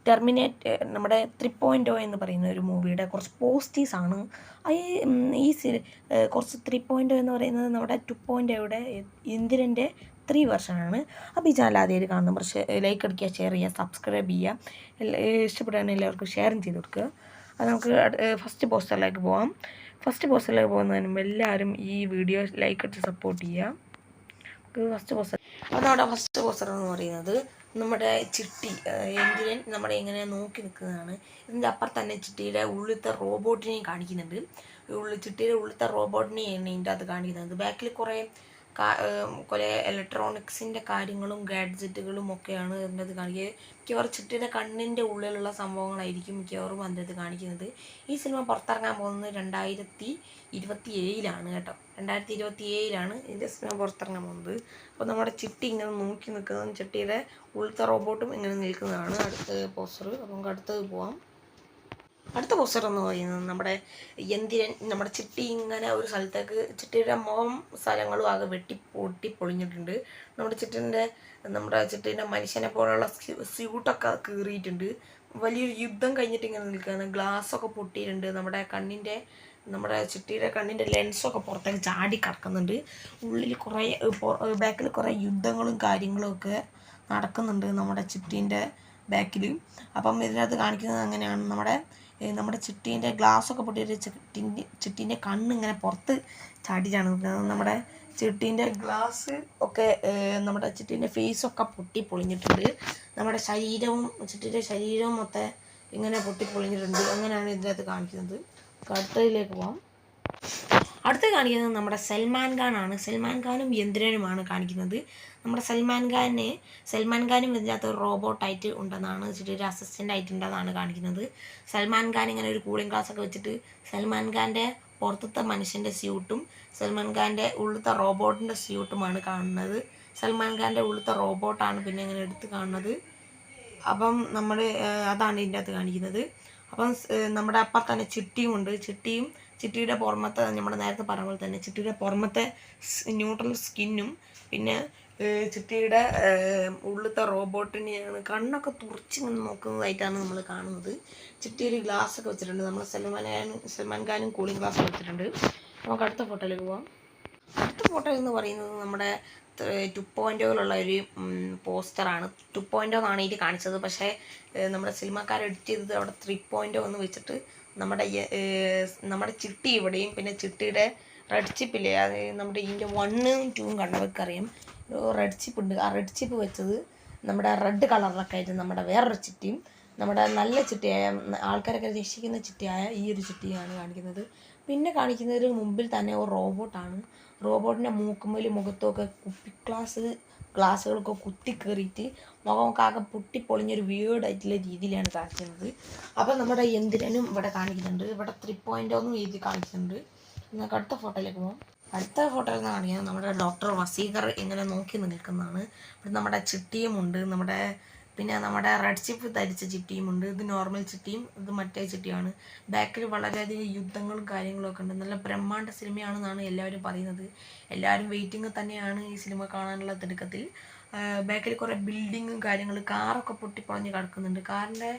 കാണിക്കുന്നത് നമ്മുടെ 3.0 എന്ന് പറയുന്ന ഒരു മൂവിയുടെ കുറച്ച് പോസ്റ്റേഴ്സാണ്. ഈ കുറച്ച് 3.0 എന്ന് പറയുന്നത് നമ്മുടെ 2.0യുടെ ഇന്ദ്രൻ്റെ 3 വെർഷനാണ്. അപ്പോൾ ഈ ചാനൽ ആദ്യമായിട്ട് കാണുന്ന പക്ഷേ ലൈക്ക് അടിക്കുക, ഷെയർ ചെയ്യുക, സബ്സ്ക്രൈബ് ചെയ്യുക, ഇഷ്ടപ്പെടുകയാണെങ്കിൽ എല്ലാവർക്കും ഷെയറും ചെയ്ത് കൊടുക്കുക. അത് നമുക്ക് ഫസ്റ്റ് പോസ്റ്ററിലേക്ക് പോകാം. ഫസ്റ്റ് പോസ്റ്ററിലേക്ക് പോകുന്നതിന് മുമ്പ് എല്ലാവരും ഈ വീഡിയോ ലൈക്ക് അടിച്ച് സപ്പോർട്ട് ചെയ്യുക. ഫസ്റ്റ് പോസ്റ്റർ, അപ്പോൾ നമ്മുടെ ഫസ്റ്റ് പോസ്റ്റർ എന്ന് പറയുന്നത് നമ്മുടെ ചിട്ടി ഇന്ദ്രൻ നമ്മുടെ ഇങ്ങനെ നോക്കി നിൽക്കുന്നതാണ്. ഇതിൻ്റെ അപ്പുറത്ത് തന്നെ ചിട്ടിയുടെ ഉള്ളിലത്തെ റോബോട്ടിനെയും കാണിക്കുന്നുണ്ട്. ചിട്ടിയുടെ ഉള്ളിലത്തെ റോബോട്ടിനെയാണ് ഇതിൻ്റെ അകത്ത് കാണിക്കുന്നത്. ബാക്കിൽ കുറേ ഇലക്ട്രോണിക്സിൻ്റെ കാര്യങ്ങളും ഗാഡ്ജറ്റുകളും ഒക്കെയാണ് ഇതിൻ്റെ അത് കാണിക്കുക. മിക്കവാറും ചിട്ടിയുടെ കണ്ണിൻ്റെ ഉള്ളിലുള്ള സംഭവങ്ങളായിരിക്കും മിക്കവാറും അതിൻ്റെ അത് കാണിക്കുന്നത്. ഈ സിനിമ പുറത്തിറങ്ങാൻ പോകുന്നത് 2027 കേട്ടോ. 2027 ഇതിൻ്റെ സിനിമ പുറത്തിറങ്ങാൻ പോകുന്നത്. അപ്പോൾ നമ്മുടെ ചിട്ടി ഇങ്ങനെ നോക്കി നിൽക്കുന്നതും ചിട്ടിയുടെ ഉള്ളിലത്തെ റോബോട്ടും ഇങ്ങനെ നിൽക്കുന്നതാണ് അടുത്ത പോസ്റ്റർ. അപ്പോൾ നമുക്ക് അടുത്തത് പോവാം. അടുത്ത പോസ്റ്റർ എന്ന് പറയുന്നത് നമ്മുടെ യന്ത്രൻ നമ്മുടെ ചിട്ടി ഇങ്ങനെ ഒരു സ്ഥലത്തേക്ക് ചിട്ടിയുടെ മുഖം സ്ഥലങ്ങളും ആകെ പൊട്ടിപ്പൊളിഞ്ഞിട്ടുണ്ട്. നമ്മുടെ ചിട്ടീൻ്റെ മനുഷ്യനെ പോലുള്ള സ്യൂട്ടൊക്കെ കീറിയിട്ടുണ്ട്. വലിയൊരു യുദ്ധം കഴിഞ്ഞിട്ട് ഇങ്ങനെ നിൽക്കുകയാണ്. ഗ്ലാസ്സൊക്കെ പൊട്ടിയിട്ടുണ്ട്. നമ്മുടെ ചിട്ടിയുടെ കണ്ണിൻ്റെ ലെൻസൊക്കെ പുറത്തേക്ക് ചാടി കിടക്കുന്നുണ്ട്. ഉള്ളിൽ ബാക്കിൽ കുറേ യുദ്ധങ്ങളും കാര്യങ്ങളും ഒക്കെ നടക്കുന്നുണ്ട് നമ്മുടെ ചിട്ടീൻ്റെ ബാക്കിൽ. അപ്പം ഇതിനകത്ത് കാണിക്കുന്നത് അങ്ങനെയാണ്. നമ്മുടെ ചിട്ടീൻ്റെ ഗ്ലാസ്സൊക്കെ പൊട്ടിയിട്ട് ചിട്ടീൻ്റെ കണ്ണിങ്ങനെ പുറത്ത് ചാടിയിട്ടാണ് നിൽക്കുന്നത്. നമ്മുടെ ചിട്ടീൻ്റെ ഗ്ലാസ് ഒക്കെ നമ്മുടെ ചിട്ടീൻ്റെ ഫേസൊക്കെ പൊളിഞ്ഞിട്ടുണ്ട്. നമ്മുടെ ചിട്ടീൻ്റെ ശരീരവും മൊത്തം ഇങ്ങനെ പൊളിഞ്ഞിട്ടുണ്ട്. അങ്ങനെയാണ് ഇതിനകത്ത് കാണിക്കുന്നത്. അടുത്തതിലേക്ക് പോകാം. അടുത്ത് കാണിക്കുന്നത് നമ്മുടെ സൽമാൻ ഖാനാണ്. സൽമാൻ ഖാനും യന്ത്രനുമാണ് കാണിക്കുന്നത്. നമ്മുടെ സൽമാൻ ഖാനും ഇതിനകത്ത് ഒരു റോബോട്ടായിട്ട് ഉണ്ടെന്നാണ്, ഒരു അസിസ്റ്റൻ്റ് ആയിട്ടുണ്ടെന്നാണ് കാണിക്കുന്നത്. സൽമാൻ ഖാൻ ഇങ്ങനെ ഒരു കൂളിംഗ് ഗ്ലാസ് ഒക്കെ വെച്ചിട്ട് സൽമാൻ ഖാൻ്റെ പുറത്തത്തെ മനുഷ്യൻ്റെ സ്യൂട്ടും സൽമാൻ ഖാൻ്റെ ഉള്ളിലത്തെ റോബോട്ടിൻ്റെ സ്യൂട്ടുമാണ് കാണുന്നത്. സൽമാൻ ഖാൻ്റെ ഉള്ളിലത്തെ റോബോട്ടാണ് പിന്നെ ഇങ്ങനെ എടുത്ത് കാണുന്നത്. അപ്പം അതാണ് ഇതിൻ്റെ അകത്ത് കാണിക്കുന്നത്. അപ്പം നമ്മുടെ അപ്പുറത്ത് തന്നെ ചിട്ടിയുമുണ്ട്. ചിട്ടിയുടെ പുറമത്തെ നമ്മൾ നേരത്തെ പറഞ്ഞ പോലെ തന്നെ ചിട്ടിയുടെ പുറമത്തെ ന്യൂട്രൽ സ്കിന്നും പിന്നെ ചിട്ടിയുടെ ഉള്ളിലത്തെ റോബോട്ടിനെയാണ് കണ്ണൊക്കെ തുറച്ച് ഇങ്ങനെ നോക്കുന്നതായിട്ടാണ് നമ്മൾ കാണുന്നത്. ചിട്ടി ഒരു ഗ്ലാസ്സൊക്കെ വെച്ചിട്ടുണ്ട്. നമ്മൾ സൽമാൻ ഖാനും കൂളിംഗ് ഗ്ലാസ് വെച്ചിട്ടുണ്ട്. നമുക്ക് അടുത്ത ഫോട്ടോയിലേക്ക് പോകാം. അടുത്ത ഫോട്ടോ എന്ന് പറയുന്നത് നമ്മുടെ 2.0 ഒരു പോസ്റ്ററാണ്. 2.0 എന്നാണ് ഇതിൽ കാണിച്ചത്. പക്ഷേ നമ്മുടെ സിനിമാക്കാർ എഡിറ്റ് ചെയ്തത് അവിടെ 3.0 എന്ന് വെച്ചിട്ട് നമ്മുടെ ചിട്ടി ഇവിടെയും പിന്നെ ചിട്ടിയുടെ റെഡ് ചിപ്പില്ലേ, അത് നമ്മുടെ ഇതിൻ്റെ 1ഉം 2ഉം കണ്ടവർക്കറിയാം. റെഡ് ചിപ്പ് ഉണ്ട്. ആ റെഡ് ചിപ്പ് വെച്ചത് നമ്മുടെ റെഡ് കളറിലൊക്കെ ആയിട്ട് നമ്മുടെ വേറൊരു ചിട്ടിയും നമ്മുടെ നല്ല ചിട്ടിയായ ആൾക്കാരൊക്കെ രക്ഷിക്കുന്ന ചിട്ടിയായ ഈ ഒരു ചിട്ടിയാണ് കാണിക്കുന്നത്. പിന്നെ കാണിക്കുന്നതിന് മുമ്പിൽ തന്നെ ഒരു റോബോട്ടാണ്. റോബോട്ടിൻ്റെ മുഖത്തൊക്കെ ഗ്ലാസ്സുകളൊക്കെ കുത്തി കയറിയിട്ട് മുഖമൊക്കെ ആകെ പൊളിഞ്ഞൊരു വീടായിട്ടുള്ള രീതിയിലാണ് കാണിക്കുന്നത്. അപ്പം നമ്മുടെ യന്ത്രനും ഇവിടെ കാണിക്കുന്നുണ്ട്. ഇവിടെ 3.0 എഴുതി കാണിക്കുന്നുണ്ട്. നമുക്ക് അടുത്ത ഫോട്ടോയിലേക്ക് പോകാം. അടുത്ത ഫോട്ടോയിൽ നിന്ന് കാണിക്കുന്നത് നമ്മുടെ ഡോക്ടർ വസീകർ ഇങ്ങനെ നോക്കി നിൽക്കുന്നതാണ്. നമ്മുടെ ചിട്ടിയുമുണ്ട്. പിന്നെ നമ്മുടെ റെഡ് ചിപ്പ് ധരിച്ച ചിട്ടിയുമുണ്ട്. ഇത് നോർമൽ ചിട്ടിയും ഇത് മറ്റേ ചിട്ടിയാണ്. ബാക്കിൽ വളരെയധികം യുദ്ധങ്ങളും കാര്യങ്ങളൊക്കെ ഉണ്ട്. നല്ല ബ്രഹ്മാണ്ഡ സിനിമയാണെന്നാണ് എല്ലാവരും പറയുന്നത്. എല്ലാവരും വെയിറ്റിംഗ് തന്നെയാണ് ഈ സിനിമ കാണാനുള്ള തിടുക്കത്തിൽ. ബാക്കിൽ കുറേ ബിൽഡിങ്ങും കാര്യങ്ങളും കാറൊക്കെ പൊട്ടിപ്പൊളഞ്ഞ് കിടക്കുന്നുണ്ട്. കാറിൻ്റെ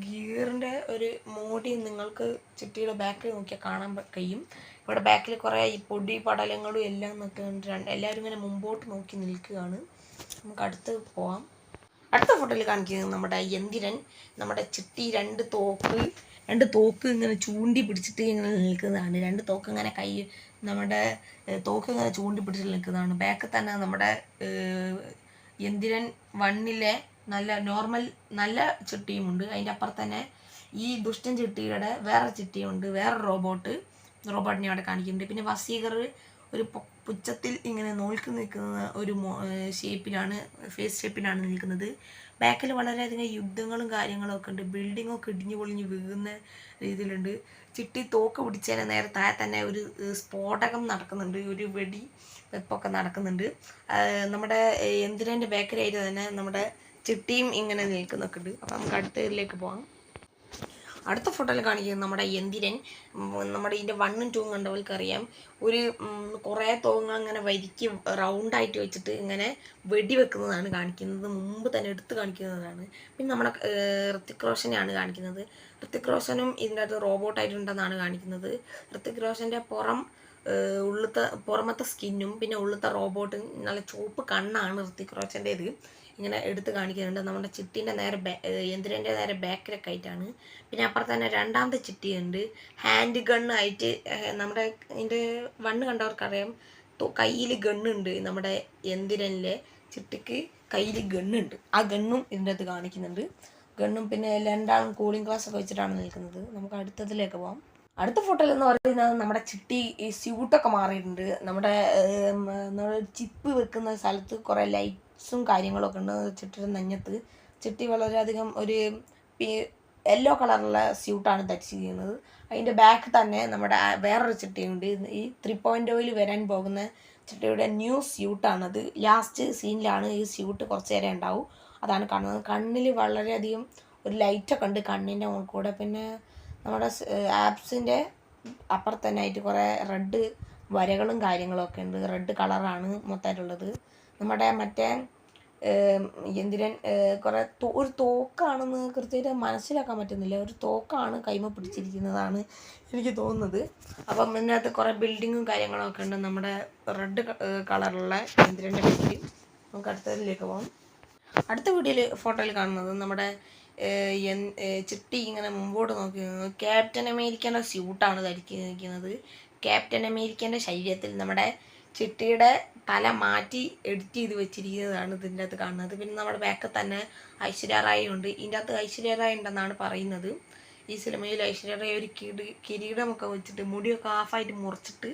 ഗിയറിൻ്റെ ഒരു മോടി നിങ്ങൾക്ക് ചിട്ടിയുടെ ബാക്കിൽ നോക്കിയാൽ കാണാൻ കഴിയും. ഇവിടെ ബാക്കിൽ കുറേ ഈ പൊടി പടലങ്ങളും എല്ലാം നിൽക്കുന്നുണ്ട്. എല്ലാവരും ഇങ്ങനെ മുമ്പോട്ട് നോക്കി നിൽക്കുകയാണ്. നമുക്ക് അടുത്ത് പോവാം. അടുത്ത ഫോട്ടോയിൽ കാണിക്കുന്നത് നമ്മുടെ യന്ത്രൻ നമ്മുടെ ചിട്ടി രണ്ട് തോക്ക് ഇങ്ങനെ ചൂണ്ടി പിടിച്ചിട്ട് ഇങ്ങനെ നിൽക്കുന്നതാണ്. രണ്ട് തോക്ക് ഇങ്ങനെ നമ്മുടെ തോക്ക് ഇങ്ങനെ ചൂണ്ടി പിടിച്ചിട്ട് നിൽക്കുന്നതാണ്. ബാക്കിൽ തന്നെ നമ്മുടെ യന്ത്രൻ 1ലെ നല്ല ചിട്ടിയുമുണ്ട്. അതിൻ്റെ അപ്പുറത്ത് തന്നെ ഈ ദുഷ്ടൻ ചിട്ടിയുടെ വേറെ ചിട്ടിയുണ്ട്. വേറെ റോബോട്ടിനെ അവിടെ കാണിക്കുന്നുണ്ട്. പിന്നെ വസീകർ ഒരു പുച്ഛത്തിൽ ഇങ്ങനെ നോക്കി നിൽക്കുന്ന ഒരു ഫേസ് ഷേപ്പിലാണ് നിൽക്കുന്നത്. ബാക്കിൽ വളരെയധികം യുദ്ധങ്ങളും കാര്യങ്ങളും ഒക്കെ ഉണ്ട്. ബിൽഡിങ്ങൊക്കെ ഇടിഞ്ഞു പൊളിഞ്ഞ് വീഴുന്ന രീതിയിലുണ്ട്. ചിട്ടി തോക്ക് പിടിച്ചതിന് നേരെ താഴെ തന്നെ ഒരു സ്ഫോടകം നടക്കുന്നുണ്ട്. ഒരു വെപ്പൊക്കെ നടക്കുന്നുണ്ട്. നമ്മുടെ യന്ത്രൻ്റെ ബാക്കിലായിട്ട് തന്നെ നമ്മുടെ ചിട്ടിയും ഇങ്ങനെ നിൽക്കുന്നൊക്കെ ഉണ്ട്. അപ്പം നമുക്ക് അടുത്തതിലേക്ക് പോകാം. അടുത്ത ഫോട്ടോയിൽ കാണിക്കുന്നത് നമ്മുടെ യന്തിരൻ. നമ്മുടെ ഇതിൻ്റെ 1ഉം 2ഉം കണ്ടവർക്കറിയാം. ഒരു കുറേ തോങ്ങ അങ്ങനെ വരിക്ക് റൗണ്ടായിട്ട് വെച്ചിട്ട് ഇങ്ങനെ വെടിവെക്കുന്നതാണ് കാണിക്കുന്നത്. മുമ്പ് തന്നെ എടുത്ത് കാണിക്കുന്നതാണ്. പിന്നെ നമ്മുടെ ഋത്തിക് റോഷനെയാണ് കാണിക്കുന്നത്. ഋത്തിക് റോഷനും ഇതിൻ്റെ അകത്ത് റോബോട്ടായിട്ടുണ്ടെന്നാണ് കാണിക്കുന്നത്. ഋത്തിക് റോഷൻ്റെ പുറമത്തെ സ്കിന്നും പിന്നെ ഉള്ളത്തെ റോബോട്ടും നല്ല ചുവപ്പ് കണ്ണാണ് ഋത്തിക് റോഷൻ്റേത്. ഇങ്ങനെ എടുത്ത് കാണിക്കുന്നുണ്ട്. നമ്മുടെ ചിട്ടീൻ്റെ നേരെ യന്ത്രൻ്റെ നേരെ ബാക്കിലൊക്കെ ആയിട്ടാണ്. പിന്നെ അപ്പുറത്ത് തന്നെ രണ്ടാമത്തെ ചിട്ടിയുണ്ട്. ഹാൻഡ് ഗണ്ണായിട്ട് നമ്മുടെ ഇതിൻ്റെ വണ്ണ് കണ്ടവർക്കറിയാം. കയ്യിൽ ഗണ്ണുണ്ട്. നമ്മുടെ യന്ത്രനിലെ ചിട്ടിക്ക് കയ്യിൽ ഗണ്ണുണ്ട്. ആ ഗണ്ണും ഇതിൻ്റെ അകത്ത് കാണിക്കുന്നുണ്ട്. ഗണ്ണും പിന്നെ രണ്ടാളും കൂളിംഗ് ഗ്ലാസ് ഒക്കെ വെച്ചിട്ടാണ് നിൽക്കുന്നത്. നമുക്ക് അടുത്തതിലേക്ക് പോകാം. അടുത്ത ഫോട്ടോയിൽ എന്ന് പറയുന്നത് നമ്മുടെ ചിട്ടി ഈ സ്യൂട്ടൊക്കെ മാറിയിട്ടുണ്ട്. നമ്മുടെ ചിപ്പ് വെക്കുന്ന സ്ഥലത്ത് കുറേ ലൈറ്റ്സും കാര്യങ്ങളൊക്കെ ഉണ്ട് ചിട്ടിയുടെ നെഞ്ഞത്ത്. ചിട്ടി വളരെയധികം ഒരു യെല്ലോ കളറുള്ള സ്യൂട്ടാണ് ധരിച്ചിരിക്കുന്നത്. അതിൻ്റെ ബാക്ക് തന്നെ നമ്മുടെ വേറൊരു ചിട്ടിയുണ്ട്. ഈ 3.0 വരാൻ പോകുന്ന ചിട്ടിയുടെ ന്യൂ സ്യൂട്ടാണത്. ലാസ്റ്റ് സീനിലാണ് ഈ സ്യൂട്ട് കുറച്ച് നേരം ഉണ്ടാവും. അതാണ് കാണുന്നത്. കണ്ണിൽ വളരെയധികം ഒരു ലൈറ്റൊക്കെ ഉണ്ട് കണ്ണിൻ്റെ മുകളിൽ കൂടെ. പിന്നെ നമ്മുടെ ആപ്സിൻ്റെ അപ്പുറത്ത് തന്നെ ആയിട്ട് കുറേ റെഡ് വരകളും കാര്യങ്ങളൊക്കെ ഉണ്ട്. റെഡ് കളറാണ് മൊത്തമായിട്ടുള്ളത്. നമ്മുടെ മറ്റേ യന്ത്രൻ കുറേ ഒരു തോക്കാണെന്ന് കൃത്യമായിട്ട് മനസ്സിലാക്കാൻ പറ്റുന്നില്ല. ഒരു തോക്കാണ് കൈമ പിടിച്ചിരിക്കുന്നതാണ് എനിക്ക് തോന്നുന്നത്. അപ്പം ഇതിനകത്ത് കുറേ ബിൽഡിങ്ങും കാര്യങ്ങളൊക്കെ ഉണ്ട്. നമ്മുടെ റെഡ് കളറുള്ള യന്ത്രൻ്റെ പേര്. നമുക്ക് അടുത്തതിലേക്ക് പോകാം. അടുത്ത ഫോട്ടോയിൽ കാണുന്നത് നമ്മുടെ ചിട്ടി ഇങ്ങനെ മുമ്പോട്ട് നോക്കി ക്യാപ്റ്റൻ അമേരിക്കൻ്റെ സ്യൂട്ടാണ് ധരിക്കുന്നത്. ക്യാപ്റ്റൻ അമേരിക്കൻ്റെ ശരീരത്തിൽ നമ്മുടെ ചിട്ടിയുടെ തല മാറ്റി എഡിറ്റ് ചെയ്ത് വെച്ചിരിക്കുന്നതാണ് ഇതിൻ്റെ അകത്ത് കാണുന്നത്. പിന്നെ നമ്മുടെ ബാക്കിൽ തന്നെ ഐശ്വര്യ റായ് ഉണ്ട്. ഇതിൻ്റെ അകത്ത് ഐശ്വര്യ റായ് ഉണ്ടെന്നാണ് പറയുന്നത്. ഈ സിനിമയിൽ ഐശ്വര്യ റായ് ഒരു കിരീടമൊക്കെ വെച്ചിട്ട് മുടിയൊക്കെ ഹാഫായിട്ട് മുറിച്ചിട്ട്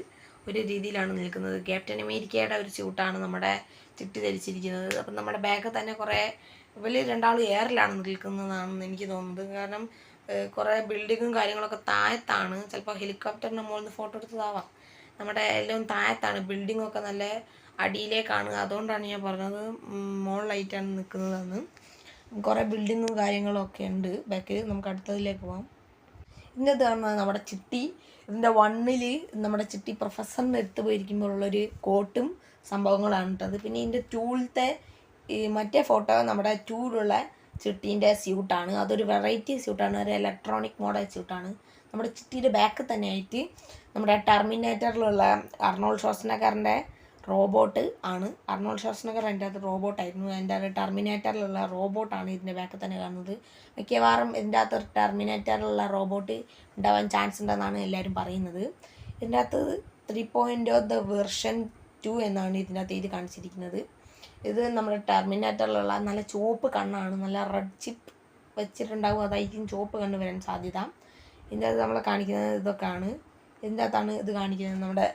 ഒരു രീതിയിലാണ് നിൽക്കുന്നത്. ക്യാപ്റ്റൻ അമേരിക്കയുടെ ഒരു സ്യൂട്ടാണ് നമ്മുടെ ചിട്ടി ധരിച്ചിരിക്കുന്നത്. അപ്പം നമ്മുടെ ബാക്കിൽ തന്നെ കുറേ വലിയ രണ്ടാളും എയറിലാണ് നിൽക്കുന്നതാണെന്ന് എനിക്ക് തോന്നുന്നത്. കാരണം കുറേ ബിൽഡിങ്ങും കാര്യങ്ങളൊക്കെ താഴത്താണ്. ചിലപ്പോൾ ഹെലികോപ്റ്ററിൻ്റെ മുകളിൽ നിന്ന് ഫോട്ടോ എടുത്തതാവാം. നമ്മുടെ എല്ലാം താഴത്താണ്. ബിൽഡിങ്ങൊക്കെ നല്ല അടിയിലേക്കാണ്. അതുകൊണ്ടാണ് ഞാൻ പറഞ്ഞത് മുകളിലായിട്ടാണ് നിൽക്കുന്നതെന്ന്. കുറേ ബിൽഡിങ്ങും കാര്യങ്ങളൊക്കെ ഉണ്ട് ബാക്കിൽ. നമുക്ക് അടുത്തതിലേക്ക് പോകാം. ഇന്നത് കാണുന്നത് നമ്മുടെ ചിട്ടി. ഇതിൻ്റെ 1ൽ നമ്മുടെ ചിട്ടി പ്രൊഫസറിൻ്റെ അടുത്ത് പോയിരിക്കുമ്പോഴുള്ളൊരു കോട്ടും സംഭവങ്ങളാണ് ഇട്ടത്. പിന്നെ ഇതിൻ്റെ 2ലത്തെ ഈ മറ്റേ ഫോട്ടോ നമ്മുടെ 2ലുള്ള ചിട്ടീൻ്റെ സ്യൂട്ടാണ്. അതൊരു വെറൈറ്റി സ്യൂട്ടാണ്. ഒരു ഇലക്ട്രോണിക് മോഡൽ സ്യൂട്ടാണ്. നമ്മുടെ ചിട്ടിയുടെ ബാക്ക് തന്നെ ആയിട്ട് നമ്മുടെ ടെർമിനേറ്ററിലുള്ള അർണോൾഡ് ഷ്വാർസ്നെഗറിൻ്റെ റോബോട്ട് ആണ്. അർണോൾഡ് ഷ്വാർസ്നെഗർ അതിൻ്റെ അകത്ത് റോബോട്ടായിരുന്നു. അതിൻ്റെ ടെർമിനേറ്ററിലുള്ള റോബോട്ടാണ് ഇതിൻ്റെ ബാക്കിൽ തന്നെ കാണുന്നത്. മിക്കവാറും ഇതിൻ്റെ അകത്ത് ടെർമിനേറ്ററിലുള്ള റോബോട്ട് ഉണ്ടാവാൻ ചാൻസ് ഉണ്ടെന്നാണ് എല്ലാവരും പറയുന്നത്. ഇതിൻ്റെ അകത്ത് 3.0 വേർഷൻ 2 എന്നാണ് ഇതിൻ്റെ അകത്ത് ഇത് കാണിച്ചിരിക്കുന്നത്. ഇത് നമ്മുടെ ടെർമിനേറ്ററിലുള്ള നല്ല ചുവപ്പ് കണ്ണാണ്. നല്ല റെഡ് ചിപ്പ് വെച്ചിട്ടുണ്ടാവും. അതായിരിക്കും ചുവപ്പ് കണ്ണ് വരാൻ സാധ്യത. ഇതിൻ്റെ അകത്ത് നമ്മളെ കാണിക്കുന്നത് ഇതൊക്കെയാണ്. ഇതിൻ്റെ അകത്താണ് ഇത് കാണിക്കുന്നത് നമ്മുടെ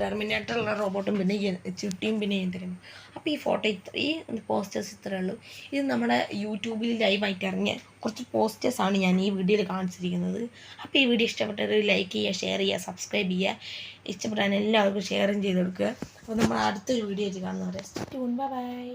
ടെർമിനേറ്ററിലുള്ള റോബോട്ടും പിന്നെ ചിട്ടിയും പിന്നെ യന്ത്രനും. അപ്പോൾ ഈ പോസ്റ്റേഴ്സ് ഇത്രയേ ഉള്ളൂ. ഇത് നമ്മുടെ യൂട്യൂബിൽ ലൈവായിട്ട് ഇറങ്ങിയ കുറച്ച് പോസ്റ്റേഴ്സാണ് ഞാൻ ഈ വീഡിയോയിൽ കാണിച്ചിരിക്കുന്നത്. അപ്പോൾ ഈ വീഡിയോ ഇഷ്ടപ്പെട്ടവർ ലൈക്ക് ചെയ്യുക, ഷെയർ ചെയ്യുക, സബ്സ്ക്രൈബ് ചെയ്യുക. ഇഷ്ടപ്പെടാൻ എല്ലാവർക്കും ഷെയറും ചെയ്ത് കൊടുക്കുക. അപ്പോൾ നമ്മൾ അടുത്തൊരു വീഡിയോ ആയിട്ട് കാണുന്നവരെ ബൈ.